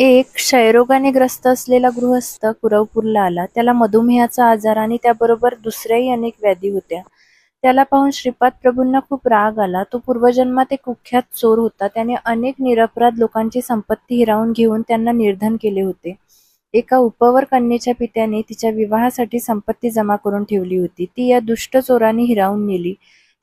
एक क्षयरोगाने ग्रस्त असलेला गृहस्थ कुरवपूरला आला. त्याला मधुमेहाचा आजार आणि त्याबरोबर दुसऱ्याही अनेक व्याधी होत्या. त्याला पाहून श्रीपाद प्रभूंना खूप राग आला. तो पूर्वजन्मात एक कुख्यात चोर होता. त्याने अनेक निरपराध लोकांची संपत्ती हिरावून घेऊन त्यांना निर्धन केले होते. एका उपवर कन्येच्या पित्याने तिच्या विवाहासाठी संपत्ती जमा करून ठेवली होती. ती या दुष्ट चोरांनी हिरावून नेली.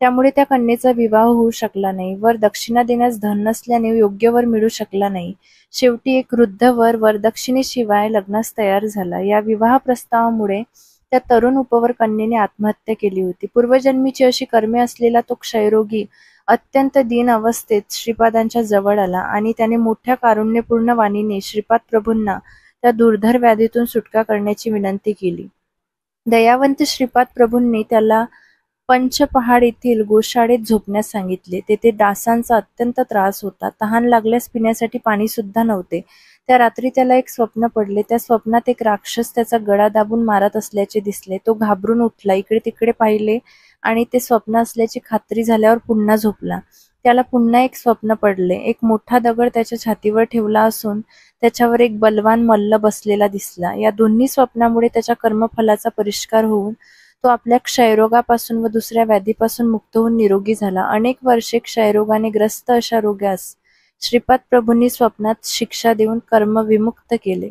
त्यामुळे त्या कन्येचा विवाह होऊ शकला नाही. वर दक्षिणा देण्यास धन नसल्याने योग्य वर मिळू शकला नाही. शेवटी एक वृद्ध वर वरदक्षिणेशिवाय लग्नास तयार झाला. या विवाह प्रस्तावामुळे त्या तरुण उपवर कन्येने आत्महत्या केली होती. पूर्वजन्मीची अशी कर्मे असलेला तो क्षयरोगी अत्यंत दीन अवस्थेत श्रीपादांच्या जवळ आला आणि त्याने मोठ्या कारुण्यपूर्ण वाणीने श्रीपाद प्रभूंना त्या दुर्धर व्याधीतून सुटका करण्याची विनंती केली. दयावंत श्रीपाद प्रभूंनी त्याला पंचपहाड येथील गोशाळेत झोपण्यास सांगितले. तेथे डासांचा अत्यंत त्रास होता. तहान लागल्यास पिण्यासाठी पाणी सुद्धा नव्हते. त्या रात्री त्याला एक स्वप्न पडले. त्या स्वप्नात एक राक्षस त्याचा गळा दाबून मारत असल्याचे दिसले. तो घाबरून उठला, इकडे तिकडे पाहिले आणि ते स्वप्न असल्याची खात्री झाल्यावर पुन्हा झोपला. त्याला पुन्हा एक स्वप्न पडले. एक मोठा दगड त्याच्या छातीवर ठेवला असून त्याच्यावर एक बलवान मल्ल बसलेला दिसला. या दोन्ही स्वप्नामुळे त्याच्या कर्मफलाचा परिष्कार होऊन तो आपल्या क्षयरोगापासून व दुसऱ्या व्याधीपासून मुक्त होऊन निरोगी झाला. अनेक वर्षे क्षयरोगाने ग्रस्त अशा रोग्यास श्रीपाद प्रभूंनी स्वप्नात शिक्षा देऊन कर्मविमुक्त केले.